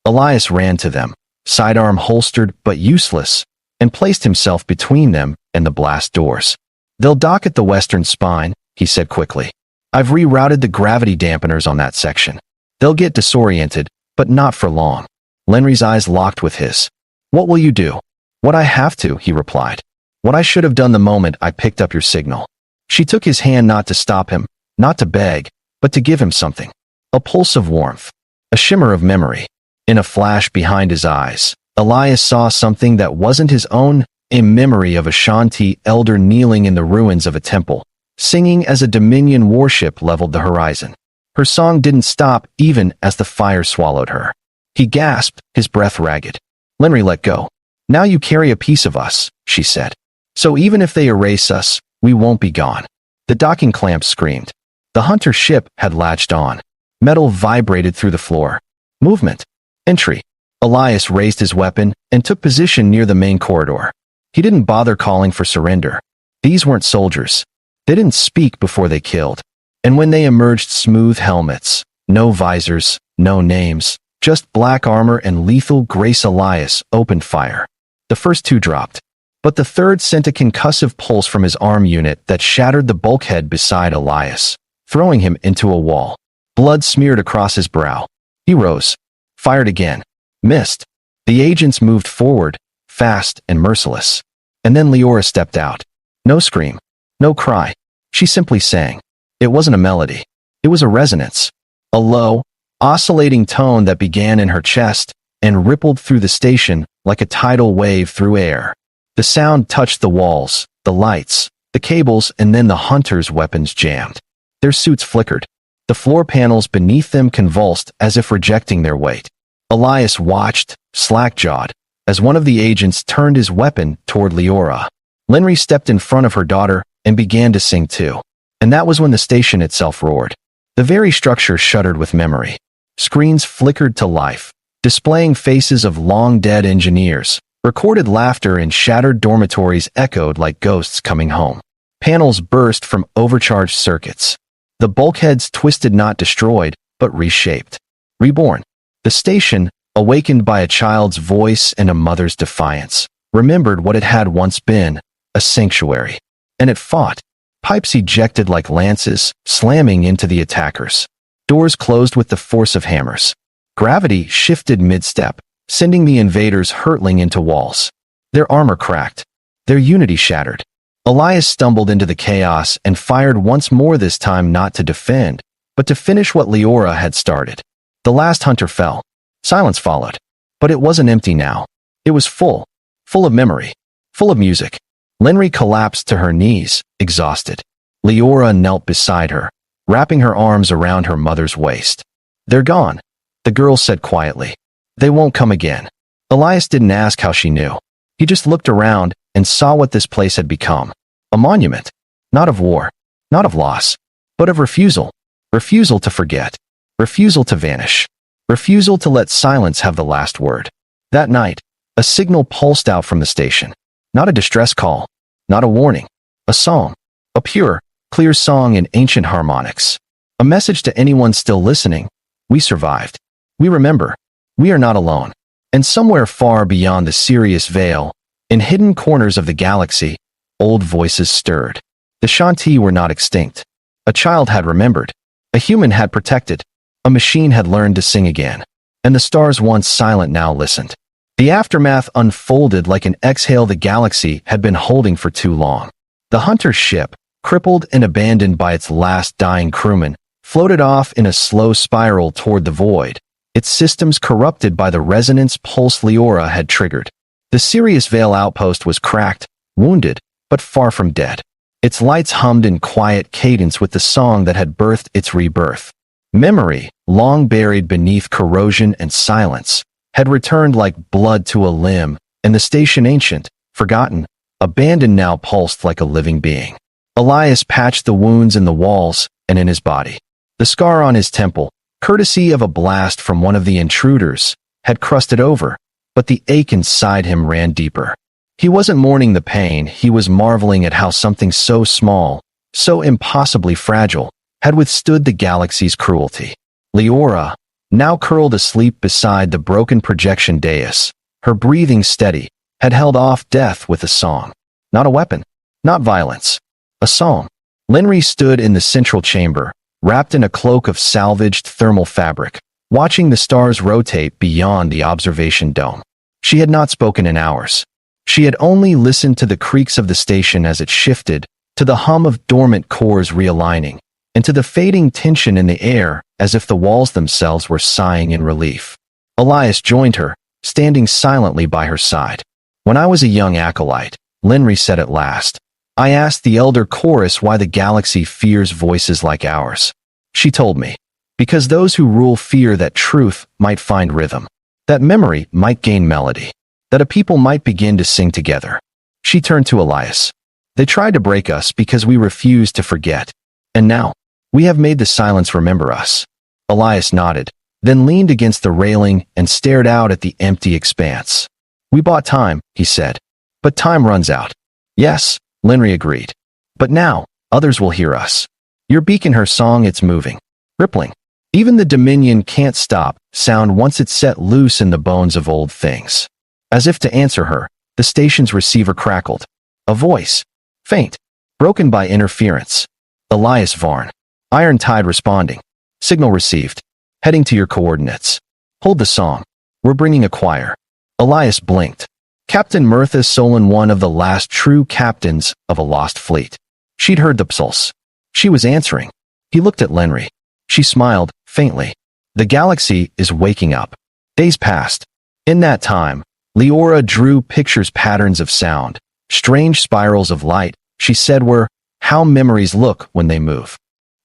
Elias ran to them, sidearm holstered but useless, and placed himself between them and the blast doors. They'll dock at the western spine, he said quickly. I've rerouted the gravity dampeners on that section. They'll get disoriented, but not for long. Lenry's eyes locked with his. What will you do? What I have to, he replied. What I should have done the moment I picked up your signal. She took his hand, not to stop him, not to beg, but to give him something. A pulse of warmth. A shimmer of memory. In a flash behind his eyes, Elias saw something that wasn't his own, a memory of a Shanti elder kneeling in the ruins of a temple, singing as a Dominion warship leveled the horizon. Her song didn't stop even as the fire swallowed her. He gasped, his breath ragged. Lenry let go. Now you carry a piece of us, she said. So even if they erase us, we won't be gone. The docking clamps screamed. The hunter ship had latched on. Metal vibrated through the floor. Movement. Entry. Elias raised his weapon and took position near the main corridor. He didn't bother calling for surrender. These weren't soldiers. They didn't speak before they killed. And when they emerged, smooth helmets, no visors, no names, just black armor and lethal grace. Elias opened fire. The first two dropped. But the third sent a concussive pulse from his arm unit that shattered the bulkhead beside Elias, throwing him into a wall. Blood smeared across his brow. He rose. Fired again. Missed. The agents moved forward, fast and merciless. And then Leora stepped out. No scream. No cry. She simply sang. It wasn't a melody. It was a resonance. A low, oscillating tone that began in her chest and rippled through the station like a tidal wave through air. The sound touched the walls, the lights, the cables, and then the hunters' weapons jammed. Their suits flickered. The floor panels beneath them convulsed as if rejecting their weight. Elias watched, slack-jawed, as one of the agents turned his weapon toward Leora. Lenry stepped in front of her daughter and began to sing too. And that was when the station itself roared. The very structure shuddered with memory. Screens flickered to life, displaying faces of long-dead engineers. Recorded laughter in shattered dormitories echoed like ghosts coming home. Panels burst from overcharged circuits. The bulkheads twisted, not destroyed, but reshaped. Reborn. The station, awakened by a child's voice and a mother's defiance, remembered what it had once been, a sanctuary. And it fought. Pipes ejected like lances, slamming into the attackers. Doors closed with the force of hammers. Gravity shifted mid-step, sending the invaders hurtling into walls. Their armor cracked. Their unity shattered. Elias stumbled into the chaos and fired once more, this time not to defend, but to finish what Leora had started. The last hunter fell. Silence followed. But it wasn't empty now. It was full. Full of memory. Full of music. Lenry collapsed to her knees, exhausted. Leora knelt beside her, wrapping her arms around her mother's waist. They're gone, the girl said quietly. They won't come again. Elias didn't ask how she knew. He just looked around and saw what this place had become. A monument. Not of war. Not of loss. But of refusal. Refusal to forget. Refusal to vanish. Refusal to let silence have the last word. That night, a signal pulsed out from the station. Not a distress call. Not a warning. A song. A pure, clear song in ancient harmonics. A message to anyone still listening. We survived. We remember. We are not alone. And somewhere far beyond the Sirius Veil, in hidden corners of the galaxy, old voices stirred. The Shanti were not extinct. A child had remembered. A human had protected. A machine had learned to sing again. And the stars, once silent, now listened. The aftermath unfolded like an exhale the galaxy had been holding for too long. The hunter ship, crippled and abandoned by its last dying crewman, floated off in a slow spiral toward the void, its systems corrupted by the resonance pulse Leora had triggered. The Sirius Veil outpost was cracked, wounded, but far from dead. Its lights hummed in quiet cadence with the song that had birthed its rebirth. Memory, long buried beneath corrosion and silence, had returned like blood to a limb, and the station, ancient, forgotten, abandoned, now pulsed like a living being. Elias patched the wounds in the walls and in his body. The scar on his temple, courtesy of a blast from one of the intruders, had crusted over, but the ache inside him ran deeper. He wasn't mourning the pain, he was marveling at how something so small, so impossibly fragile, had withstood the galaxy's cruelty. Leora, now curled asleep beside the broken projection dais, her breathing steady, had held off death with a song. Not a weapon. Not violence. A song. Lenry stood in the central chamber, wrapped in a cloak of salvaged thermal fabric, watching the stars rotate beyond the observation dome. She had not spoken in hours. She had only listened to the creaks of the station as it shifted, to the hum of dormant cores realigning, and to the fading tension in the air as if the walls themselves were sighing in relief. Elias joined her, standing silently by her side. When I was a young acolyte, Lenry said at last, I asked the elder chorus why the galaxy fears voices like ours. She told me, because those who rule fear that truth might find rhythm, that memory might gain melody, that a people might begin to sing together. She turned to Elias. They tried to break us because we refused to forget. And now, we have made the silence remember us. Elias nodded, then leaned against the railing and stared out at the empty expanse. We bought time, he said. But time runs out. Yes, Lenry agreed. But now, others will hear us. Your beacon, her song, it's moving. Rippling. Even the Dominion can't stop sound once it's set loose in the bones of old things. As if to answer her, The station's receiver crackled. A voice. Faint. Broken by interference. Elias Varn. Iron Tide responding. Signal received. Heading to your coordinates. Hold the song. We're bringing a choir. Elias blinked. Captain Mirtha Solon, one of the last true captains of a lost fleet. She'd heard the pulse. She was answering. He looked at Lenry. She smiled, faintly. The galaxy is waking up. Days passed. In that time, Leora drew pictures, patterns of sound, strange spirals of light, she said were how memories look when they move.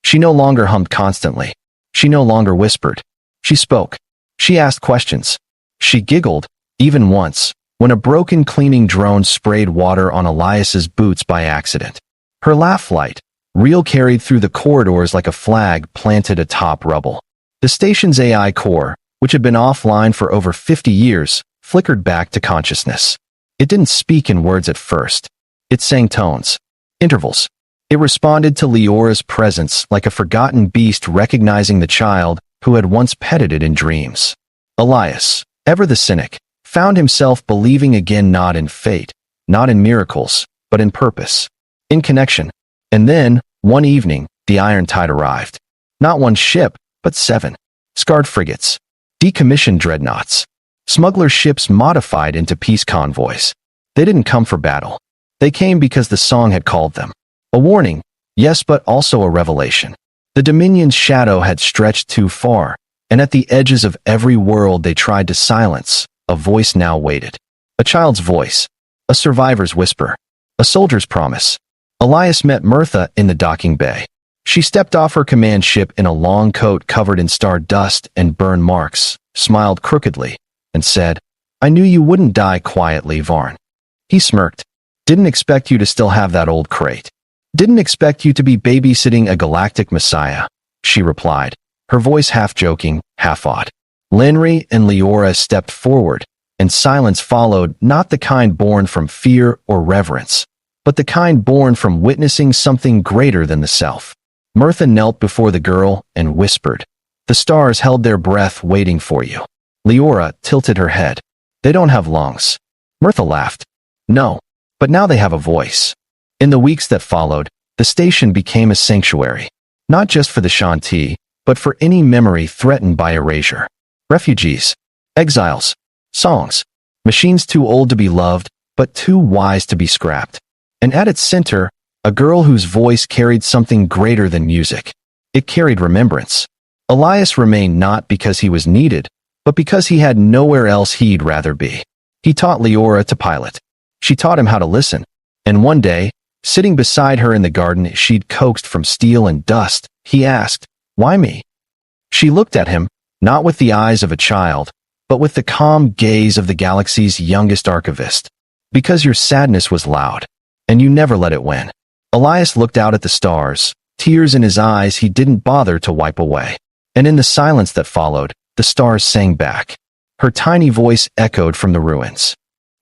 She no longer hummed constantly. She no longer whispered. She spoke. She asked questions. She giggled, even once, when a broken cleaning drone sprayed water on Elias's boots by accident. Her laugh, light, real, carried through the corridors like a flag planted atop rubble. The station's AI core, which had been offline for over 50 years, flickered back to consciousness. It didn't speak in words at first. It sang tones. Intervals. It responded to Leora's presence like a forgotten beast recognizing the child who had once petted it in dreams. Elias, ever the cynic, found himself believing again, not in fate, not in miracles, but in purpose, in connection. And then, one evening, the Iron Tide arrived. Not one ship, but 7. Scarred frigates. Decommissioned dreadnoughts. Smuggler ships modified into peace convoys. They didn't come for battle. They came because the song had called them. A warning, yes, but also a revelation. The Dominion's shadow had stretched too far, and at the edges of every world they tried to silence, a voice now waited. A child's voice. A survivor's whisper. A soldier's promise. Elias met Mirtha in the docking bay. She stepped off her command ship in a long coat covered in star dust and burn marks, smiled crookedly, and said, I knew you wouldn't die quietly, Varn. He smirked. Didn't expect you to still have that old crate. Didn't expect you to be babysitting a galactic messiah, she replied, her voice half joking, half odd. Lenry and Leora stepped forward, and silence followed, not the kind born from fear or reverence, but the kind born from witnessing something greater than the self. Mirtha knelt before the girl and whispered, The stars held their breath waiting for you. Leora tilted her head. They don't have lungs. Mirtha laughed. No, but now they have a voice. In the weeks that followed, the station became a sanctuary, not just for the Shanti, but for any memory threatened by erasure. Refugees, exiles, songs, machines too old to be loved, but too wise to be scrapped. And at its center, a girl whose voice carried something greater than music. It carried remembrance. Elias remained not because he was needed, but because he had nowhere else he'd rather be. He taught Leora to pilot. She taught him how to listen. And one day, sitting beside her in the garden she'd coaxed from steel and dust, he asked, Why me? She looked at him, not with the eyes of a child, but with the calm gaze of the galaxy's youngest archivist. Because your sadness was loud, and you never let it win. Elias looked out at the stars, tears in his eyes he didn't bother to wipe away. And in the silence that followed, the stars sang back. Her tiny voice echoed from the ruins.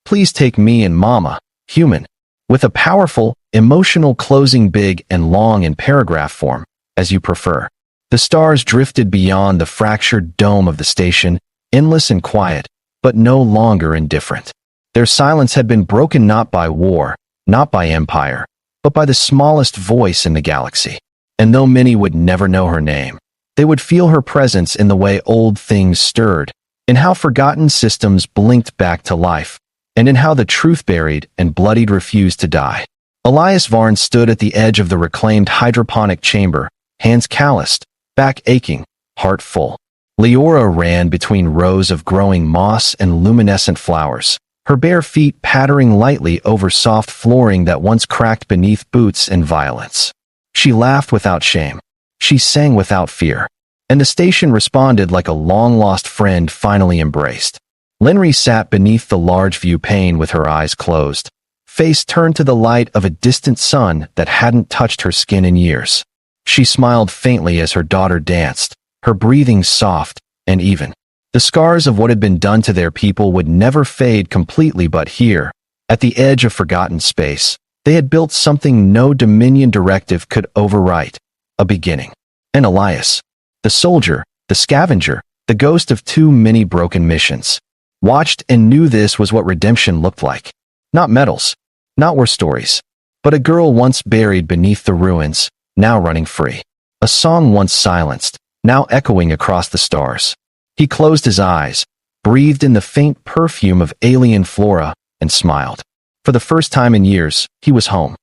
Please take me and Mama, human, with a powerful, emotional closing, big and long in paragraph form, as you prefer. The stars drifted beyond the fractured dome of the station, endless and quiet, but no longer indifferent. Their silence had been broken not by war, not by empire, but by the smallest voice in the galaxy. And though many would never know her name, they would feel her presence in the way old things stirred, in how forgotten systems blinked back to life, and in how the truth buried and bloodied refused to die. Elias Varn stood at the edge of the reclaimed hydroponic chamber, hands calloused, back aching, heart full. Leora ran between rows of growing moss and luminescent flowers, her bare feet pattering lightly over soft flooring that once cracked beneath boots and violence. She laughed without shame. She sang without fear. And the station responded like a long-lost friend finally embraced. Lenry sat beneath the large view pane with her eyes closed, face turned to the light of a distant sun that hadn't touched her skin in years. She smiled faintly as her daughter danced, her breathing soft and even. The scars of what had been done to their people would never fade completely, but here, at the edge of forgotten space, they had built something no Dominion directive could overwrite. A beginning. And Elias, the soldier, the scavenger, the ghost of too many broken missions, watched and knew this was what redemption looked like. Not medals. Not war stories. But a girl once buried beneath the ruins, now running free. A song once silenced, now echoing across the stars. He closed his eyes, breathed in the faint perfume of alien flora, and smiled. For the first time in years, he was home.